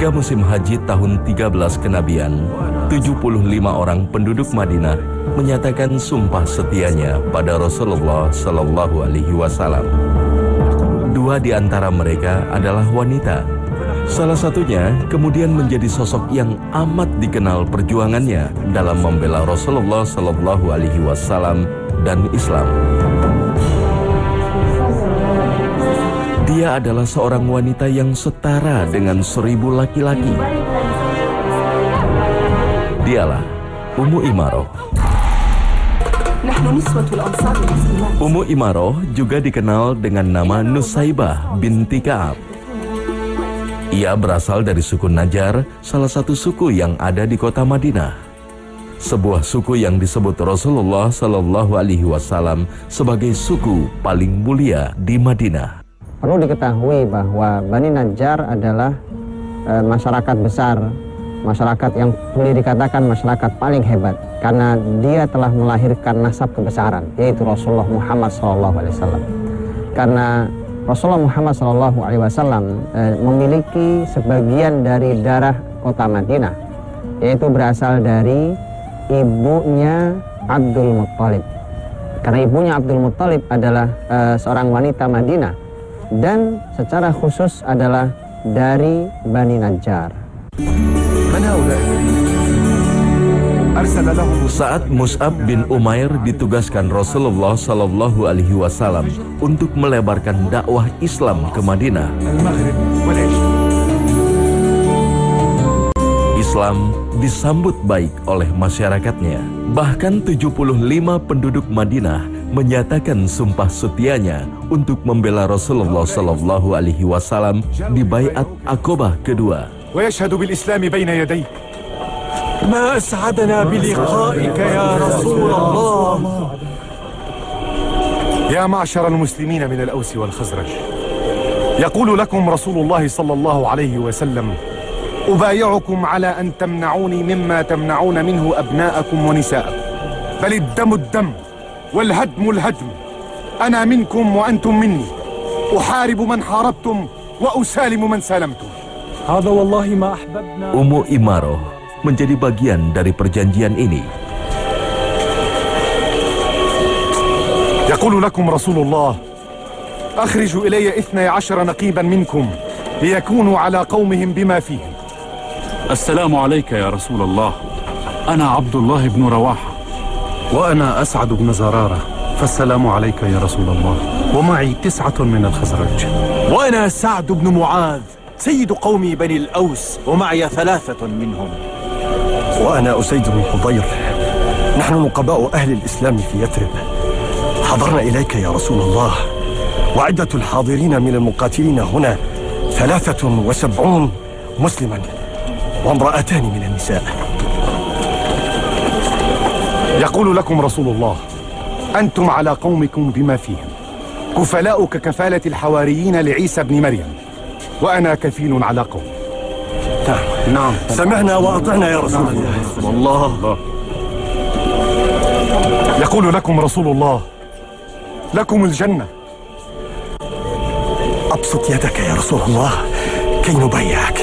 Ketika musim haji tahun 13 kenabian, 75 orang penduduk Madinah menyatakan sumpah setianya pada Rasulullah Sallallahu Alaihi Wasallam. 2 di antara mereka adalah wanita. Salah satunya kemudian menjadi sosok yang amat dikenal perjuangannya dalam membela Rasulullah Sallallahu Alaihi Wasallam dan Islam. Dia adalah seorang wanita yang setara dengan 1000 laki-laki. Dialah Ummu Imaroh. Ummu Imaroh juga dikenal dengan nama Nusaybah binti Ka'ab. Ia berasal dari suku Najjar, salah satu suku yang ada di kota Madinah. Sebuah suku yang disebut Rasulullah Sallallahu Alaihi Wasallam sebagai suku paling mulia di Madinah. Perlu diketahui bahwa Bani Najjar adalah masyarakat besar, masyarakat yang boleh dikatakan masyarakat paling hebat, karena dia telah melahirkan nasab kebesaran, yaitu Rasulullah Muhammad SAW. Karena Rasulullah Muhammad SAW memiliki sebagian dari darah kota Madinah, yaitu berasal dari ibunya Abdul Muttalib. Karena ibunya Abdul Muttalib adalah seorang wanita Madinah, dan secara khusus adalah dari Bani Najjar. Saat Mus'ab bin Umair ditugaskan Rasulullah Sallallahu Alaihi Wasallam untuk melebarkan dakwah Islam ke Madinah, Islam disambut baik oleh masyarakatnya. Bahkan 75 penduduk Madinah menyatakan sumpah setianya untuk membela Rasulullah Sallallahu Alaihi Wasallam di Bai'at Aqabah kedua. ويشهد بالإسلام بين يديك. ما أسعدنا بلقائك يا رسول الله. يا معشر المسلمين من الأوس والخزرج، يقول لكم رسول الله صلى الله عليه وسلم: أبايعكم على أن تمنعوني مما تمنعون منه أبناءكم ونساءكم، بل الدم الدم والهدم الهدم، أنا منكم وأنتم مني، أحارب من حاربتم وأسالم من سالمتم. هذا والله ما أحببنا. Ummu Imaroh menjadi bagian dari perjanjian ini. يقول لكم رسول الله: أخرجوا إلي 12 نقيبا منكم ليكونوا على قومهم بما فيهم. السلام عليك يا رسول الله، أنا عبد الله بن رواحة. وأنا أسعد بن زرارة، فالسلام عليك يا رسول الله. ومعي 9 من الخزرج. وأنا سعد بن معاذ سيد قومي بني الأوس، ومعي 3 منهم. وأنا أسيد بن حضير، نحن نقباء أهل الإسلام في يثرب، حضرنا إليك يا رسول الله، وعدة الحاضرين من المقاتلين هنا 73 مسلما وامرأتان من النساء. يقول لكم رسول الله: أنتم على قومكم بما فيهم، كفلاء ككفالة الحواريين لعيسى بن مريم، وأنا كفيل على قوم. نعم سمعنا وأطعنا يا رسول الله. والله يقول لكم رسول الله: لكم الجنة. أبسط يدك يا رسول الله كي نبايعك.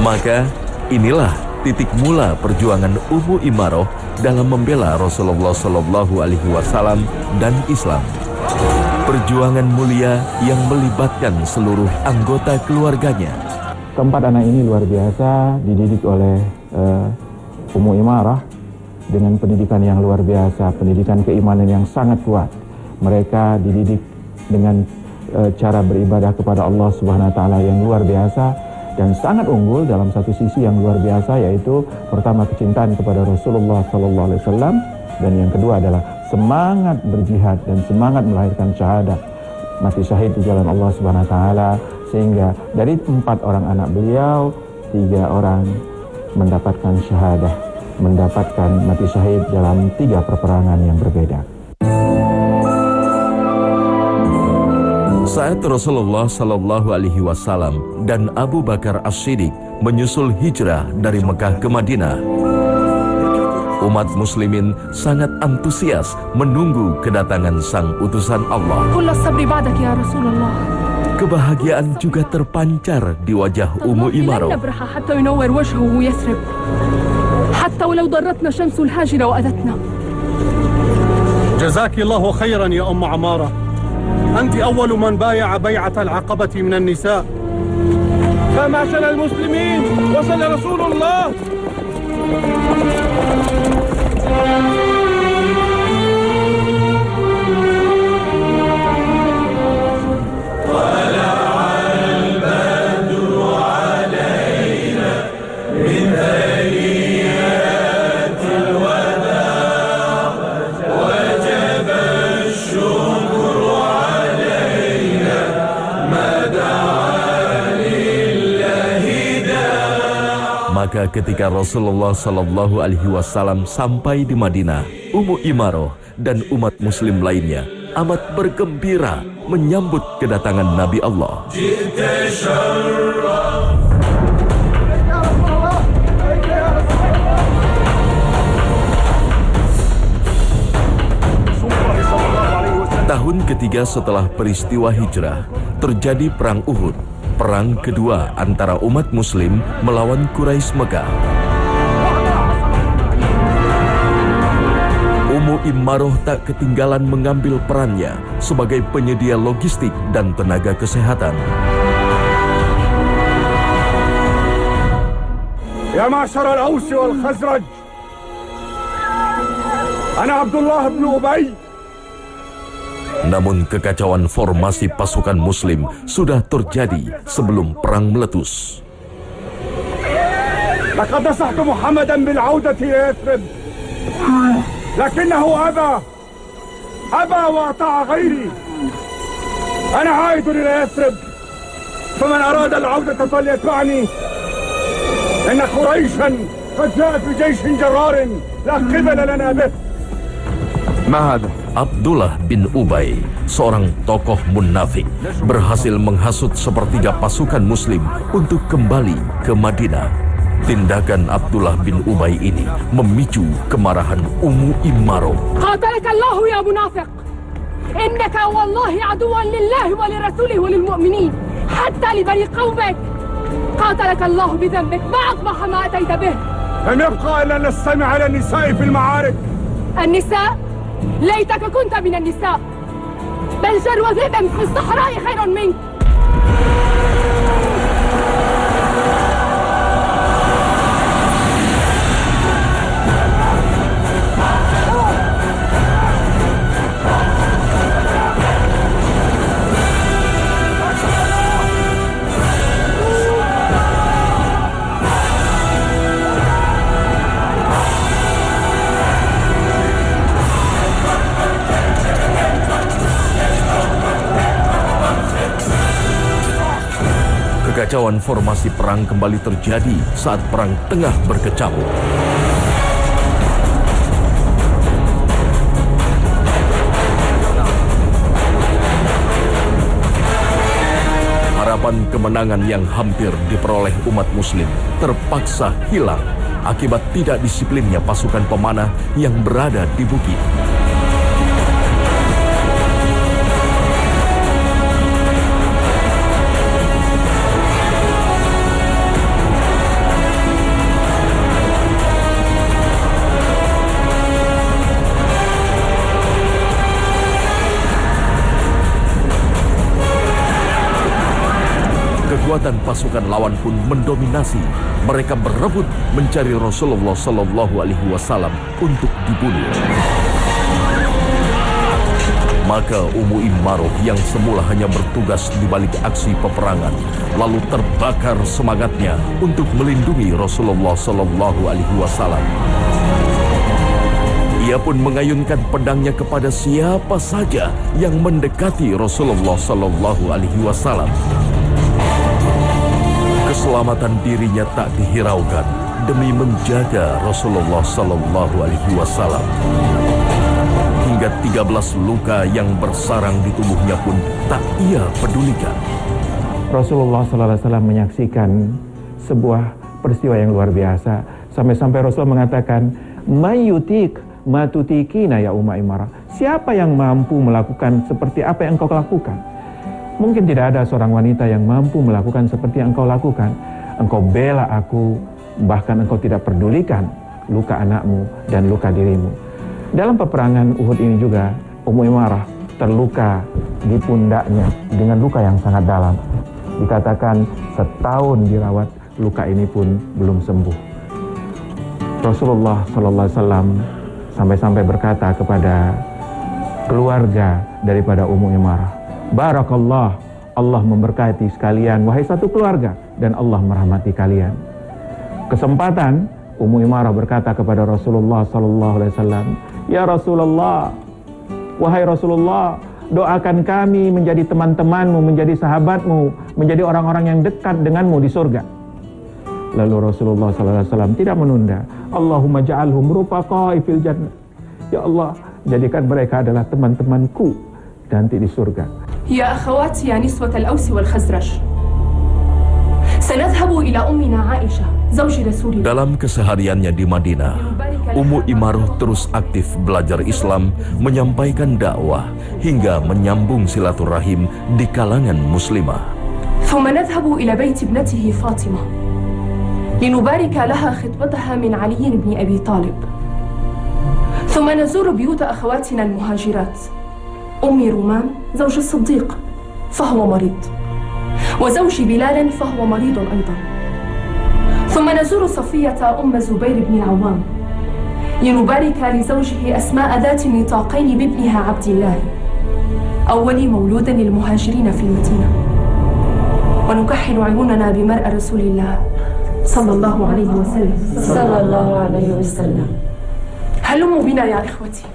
Maka inilah titik mula perjuangan Ummu Imaroh dalam membela Rasulullah Sallallahu Alaihi Wasallam dan Islam. Perjuangan mulia yang melibatkan seluruh anggota keluarganya. Keempat anak ini luar biasa dididik oleh Ummu Imarah dengan pendidikan yang luar biasa, pendidikan keimanan yang sangat kuat. Mereka dididik dengan cara beribadah kepada Allah Subhanahu wa taala yang luar biasa dan sangat unggul dalam satu sisi yang luar biasa, yaitu pertama kecintaan kepada Rasulullah Sallallahu Alaihi Wasallam, dan yang kedua adalah semangat berjihad dan semangat melahirkan syahadat, mati syahid di jalan Allah Subhanahu wa taala, sehingga dari 4 orang anak beliau 3 orang mendapatkan syahadah, mendapatkan mati syahid dalam 3 peperangan yang berbeda. Saat Rasulullah Sallallahu Alaihi Wasallam dan Abu Bakar As-Siddiq menyusul hijrah dari Mekah ke Madinah, Umat muslimin sangat antusias menunggu kedatangan sang utusan Allah. Kebahagiaan juga terpancar di wajah Ummu Imaroh. Jazakillahu khairan ya Ummu Amarah. Anti awwalu man baya'a bay'at al-'aqabati min an-nisa. فمعشر المسلمين وصل رسول الله. Maka ketika Rasulullah Sallallahu Alaihi Wasallam sampai di Madinah, Ummu Imaroh dan umat muslim lainnya amat bergembira menyambut kedatangan Nabi Allah. Tahun ketiga setelah peristiwa hijrah, terjadi Perang Uhud. Perang kedua antara umat muslim melawan Quraisy Mekah. Ummu Imaroh tak ketinggalan mengambil perannya sebagai penyedia logistik dan tenaga kesehatan. Ya ma'syar al-Aus wal Khazraj. Ana Abdullah bin Ubay. Namun kekacauan formasi pasukan muslim sudah terjadi sebelum perang meletus. Laqad nasahtu Muhammadan bil 'audati ila Yathrib. Lakinnahu aba wa ata'a ghairi. Ana 'aidun ila Yathrib. Faman arada al-'audata falyatba'ni. Inna Quraishan qad ja'at bi jayshin jarrarin la qibala lana bih. Ma hadha? Abdullah bin Ubay, seorang tokoh munafik, berhasil menghasut sepertiga pasukan muslim untuk kembali ke Madinah. Tindakan Abdullah bin Ubay ini memicu kemarahan Ummu Imaroh. Qatalaka Allah ya munafiq. Innaka wallahi aduwan lillahi wa lirasulihi wa lilmu'minin hatta li bani qaumik. Qatalaka Allah bi dhanbik ma aqbaha ma ataita bih. Lam yabqa illa an nastami' ala an-nisa'i fi al-ma'arik. النساء ليتك كنت من النساء بل جرو ذئب في الصحراء خير منك. Kekacauan formasi perang kembali terjadi saat perang tengah berkecamuk. Harapan kemenangan yang hampir diperoleh umat muslim terpaksa hilang akibat tidak disiplinnya pasukan pemanah yang berada di bukit. Kekuatan pasukan lawan pun mendominasi. Mereka berebut mencari Rasulullah Sallallahu Alaihi Wasallam untuk dibunuh. Maka Ummu Imaroh yang semula hanya bertugas di balik aksi peperangan, lalu terbakar semangatnya untuk melindungi Rasulullah Sallallahu Alaihi Wasallam. Ia pun mengayunkan pedangnya kepada siapa saja yang mendekati Rasulullah Sallallahu Alaihi Wasallam. Keselamatan dirinya tak dihiraukan demi menjaga Rasulullah Sallallahu Alaihi Wasallam. Hingga 13 luka yang bersarang di tubuhnya pun tak ia pedulikan. Rasulullah Sallallahu Alaihi Wasallam menyaksikan sebuah peristiwa yang luar biasa. Sampai-sampai Rasul mengatakan, Mayyutik matutikina ya Ummu Imarah. Siapa yang mampu melakukan seperti apa yang engkau lakukan? Mungkin tidak ada seorang wanita yang mampu melakukan seperti yang engkau lakukan. Engkau bela aku, bahkan engkau tidak pedulikan luka anakmu dan luka dirimu. Dalam peperangan Uhud ini juga, Ummu Imarah terluka di pundaknya dengan luka yang sangat dalam. Dikatakan setahun dirawat, luka ini pun belum sembuh. Rasulullah SAW sampai-sampai berkata kepada keluarga daripada Ummu Imarah, Barakallah, Allah memberkati sekalian, wahai satu keluarga, dan Allah merahmati kalian. Kesempatan, Ummu Imarah berkata kepada Rasulullah SAW, Ya Rasulullah, wahai Rasulullah, doakan kami menjadi teman-temanmu, menjadi sahabatmu, menjadi orang-orang yang dekat denganmu di surga. Lalu Rasulullah SAW tidak menunda. Allahumma ja'alhum rufaqa'i fil jannah. Ya Allah, jadikan mereka adalah teman-temanku nanti di surga. Ya akhawati ya niswat al-Aus wal Khazraj. Sanadhabu ila ummina Aisyah, zawji Rasulillah. Dalam kesehariannya di Madinah, Ummu Imarah terus aktif belajar Islam, menyampaikan dakwah, hingga menyambung silaturahim di kalangan muslimah. Thumma nadhhabu ila bait ibnatihi Fatimah. لنبارك لها خطبتها من علي بن أبي طالب. ثم نزور بيوت أخواتنا المهاجرات، أم رومان زوج الصديق فهو مريض، وزوج بلال فهو مريض أيضا. ثم نزور صفية أم زبير بن العوام لنبارك لزوجه أسماء ذات النطاقين بابنها عبد الله، أول مولود للمهاجرين في المدينة. ونكحل عيوننا بمرأة رسول الله صلى الله عليه وسلم. صلى الله عليه وسلم. هلموا بنا يا إخوتي.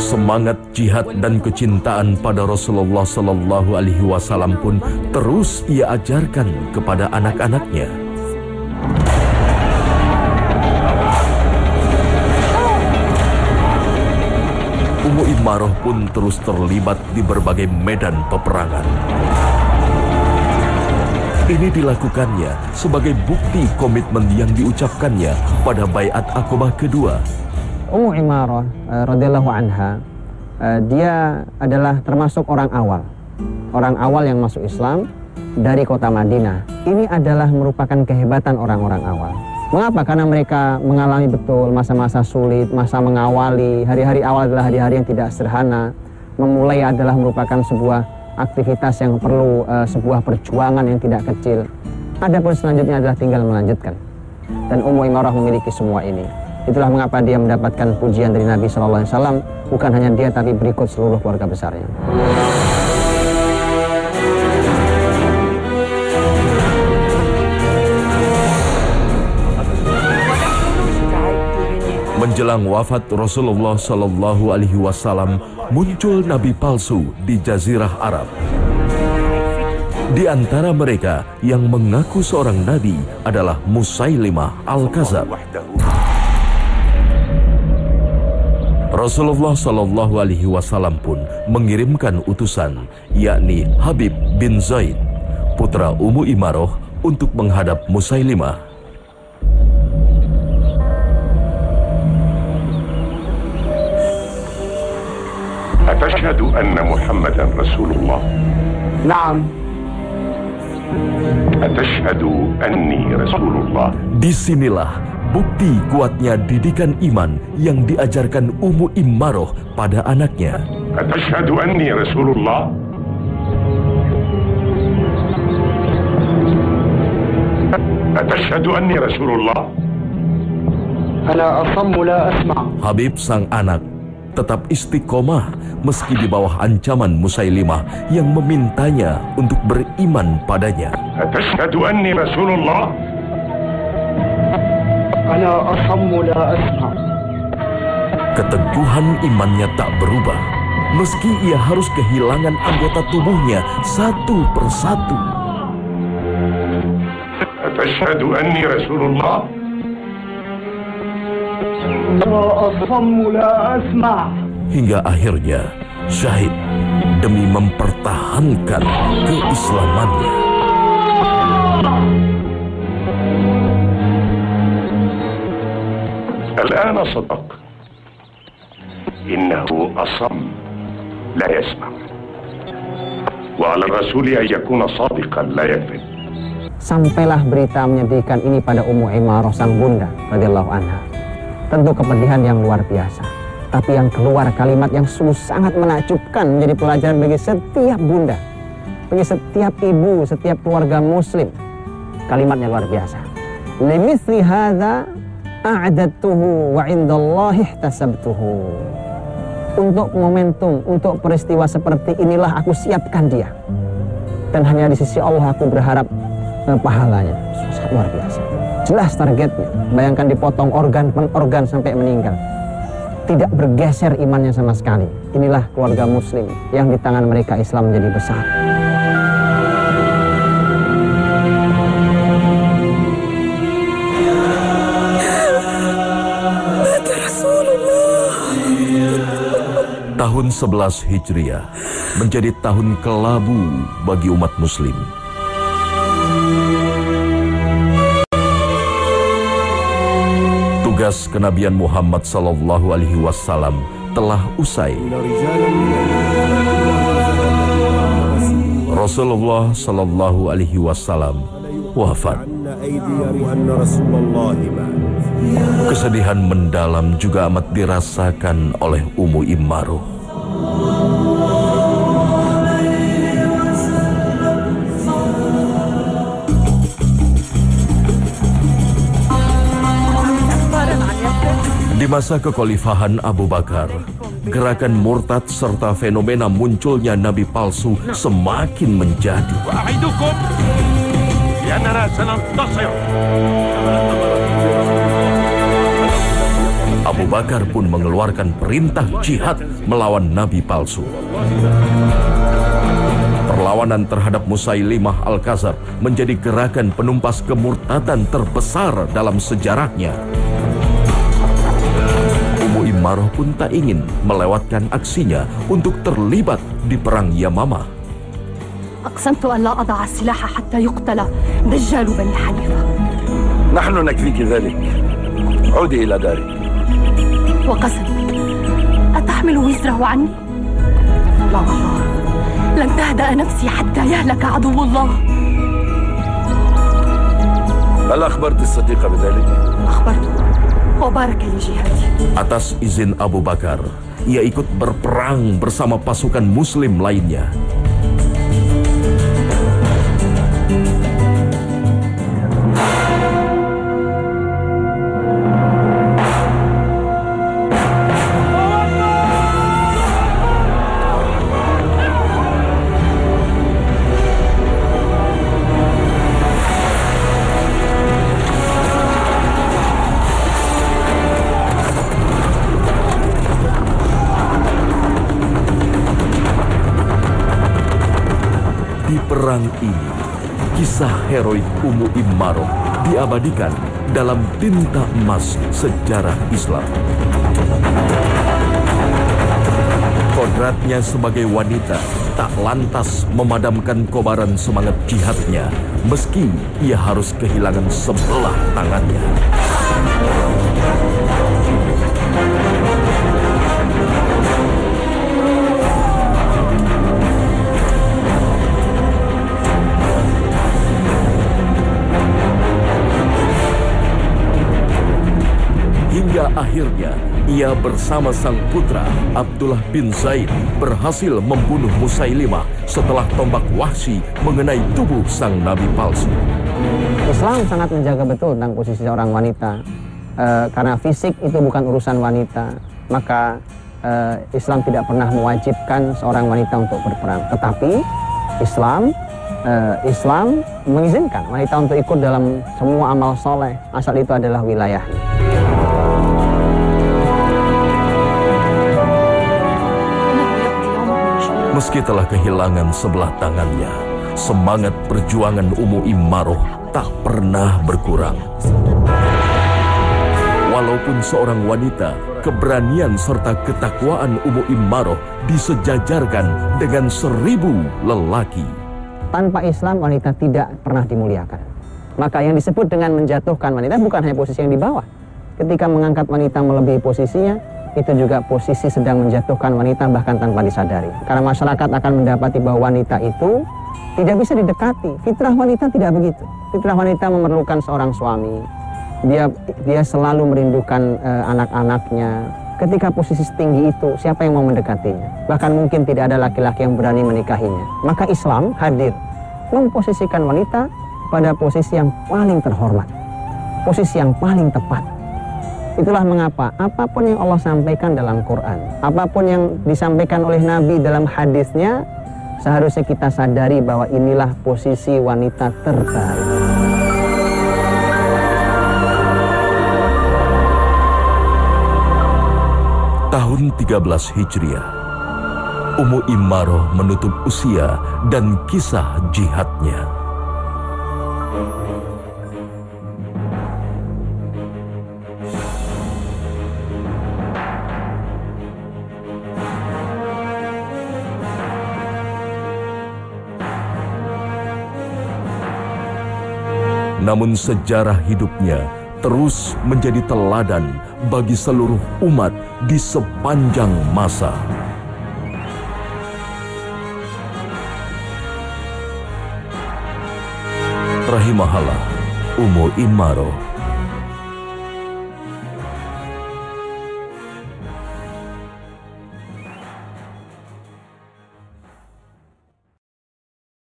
Semangat jihad dan kecintaan pada Rasulullah Sallallahu Alaihi Wasallam pun terus ia ajarkan kepada anak-anaknya. Ummu Imarah pun terus terlibat di berbagai medan peperangan. Ini dilakukannya sebagai bukti komitmen yang diucapkannya pada Baiat Aqabah kedua. Ummu Imarah radhiyallahu anha, dia adalah termasuk orang awal yang masuk Islam dari kota Madinah. Ini adalah merupakan kehebatan orang-orang awal. Mengapa? Karena mereka mengalami betul masa-masa sulit, masa mengawali. Hari-hari awal adalah hari-hari yang tidak sederhana. Memulai adalah merupakan sebuah aktivitas yang perlu sebuah perjuangan yang tidak kecil. Adapun selanjutnya adalah tinggal melanjutkan. Dan Ummu Imarah memiliki semua ini. Itulah mengapa dia mendapatkan pujian dari Nabi SAW. Bukan hanya dia, tapi berikut seluruh keluarga besarnya. Menjelang wafat Rasulullah Sallallahu Alaihi Wasallam, muncul nabi palsu di Jazirah Arab. Di antara mereka yang mengaku seorang nabi adalah Musailimah Al-Kadzab. Rasulullah Sallallahu Alaihi Wasallam pun mengirimkan utusan, yakni Habib bin Zaid, putra Ummu Imarah, untuk menghadap Musailimah. أتشهد أن محمدا رسول الله؟ نعم. أتشهد أني رسول الله؟ Disinilah bukti kuatnya didikan iman yang diajarkan Ummu Imarah pada anaknya. أتشهد أني رسول الله؟ أتشهد أني رسول الله؟ أنا أصم لا أسمع. Habib sang anak tetap istiqomah meski di bawah ancaman Musailimah yang memintanya untuk beriman padanya. Atashhadu anni Rasulullah? Ana asammu la asma. Keteguhan imannya tak berubah meski ia harus kehilangan anggota tubuhnya satu persatu. Atashhadu anni Rasulullah? Hingga akhirnya syahid demi mempertahankan keislamannya. الآن صدق. إنه أصم لا يسمع، وعلى الرسول أن يكون صادقا لا يكذب. Sampailah berita menyedihkan ini pada Ummu Imarah sang bunda radhiyallahu anha. Tentu kepedihan yang luar biasa, tapi yang keluar kalimat yang sungguh sangat menakjubkan, menjadi pelajaran bagi setiap bunda, bagi setiap ibu, setiap keluarga muslim. Kalimatnya luar biasa. Limithli hadza a'dadtuhu wa 'indallahi ihtasabtuhu. Untuk momentum, untuk peristiwa seperti inilah aku siapkan dia. Dan hanya di sisi Allah aku berharap pahalanya. Sangat luar biasa. Jelas targetnya. Bayangkan dipotong organ per organ sampai meninggal. Tidak bergeser imannya sama sekali. Inilah keluarga muslim yang di tangan mereka Islam menjadi besar. Tahun 11 Hijriah menjadi tahun kelabu bagi umat muslim. Tugas kenabian Muhammad SAW telah usai. Rasulullah SAW wafat. Kesedihan mendalam juga amat dirasakan oleh Ummu Imarah. Di masa kekhalifahan Abu Bakar, gerakan murtad serta fenomena munculnya nabi palsu semakin menjadi. Abu Bakar pun mengeluarkan perintah jihad melawan nabi palsu. Perlawanan terhadap Musailimah Al-Kadzab menjadi gerakan penumpas kemurtadan terbesar dalam sejarahnya. Ummu Imarah pun tak ingin melewatkan aksinya untuk terlibat di perang Yamamah. أقسمت أن لا أضع السلاح حتى يقتل دجال بني حنيفة. نحن نكفيك ذلك. عودي إلى دارك. وقسمك أتحمل وزره عني؟ لا والله، لن تهدأ نفسي حتى يهلك عدو الله. هل أخبرت الصديق بذلك؟ أخبرته وبارك لي جهادي. Atas izin Abu Bakar, ia ikut berperang bersama pasukan muslim lainnya. Perang ini, kisah heroik Ummu Imarah diabadikan dalam tinta emas sejarah Islam. Kodratnya sebagai wanita tak lantas memadamkan kobaran semangat jihadnya, meski ia harus kehilangan sebelah tangannya. Hingga akhirnya ia bersama sang putra Abdullah bin Zaid berhasil membunuh Musailimah setelah tombak Wahsy mengenai tubuh sang nabi palsu. Islam sangat menjaga betul tentang posisi seorang wanita. Karena fisik itu bukan urusan wanita, maka Islam tidak pernah mewajibkan seorang wanita untuk berperang. Tetapi Islam mengizinkan wanita untuk ikut dalam semua amal soleh, asal itu adalah wilayahnya. Meski telah kehilangan sebelah tangannya, semangat perjuangan Ummu Imarah tak pernah berkurang. Walaupun seorang wanita, keberanian serta ketakwaan Ummu Imarah disejajarkan dengan 1000 lelaki. Tanpa Islam, wanita tidak pernah dimuliakan. Maka yang disebut dengan menjatuhkan wanita bukan hanya posisi yang di bawah, ketika mengangkat wanita melebihi posisinya, itu juga posisi sedang menjatuhkan wanita bahkan tanpa disadari. Karena masyarakat akan mendapati bahwa wanita itu tidak bisa didekati. Fitrah wanita tidak begitu. Fitrah wanita memerlukan seorang suami. Dia selalu merindukan anak-anaknya. Ketika posisi setinggi itu, siapa yang mau mendekatinya? Bahkan mungkin tidak ada laki-laki yang berani menikahinya. Maka Islam hadir memposisikan wanita pada posisi yang paling terhormat, posisi yang paling tepat. Itulah mengapa apapun yang Allah sampaikan dalam Quran, apapun yang disampaikan oleh Nabi dalam hadisnya, seharusnya kita sadari bahwa inilah posisi wanita terbaik. Tahun 13 Hijriah, Ummu Immaroh menutup usia dan kisah jihadnya. Namun sejarah hidupnya terus menjadi teladan bagi seluruh umat di sepanjang masa. Rahimahallah Ummu Immaroh.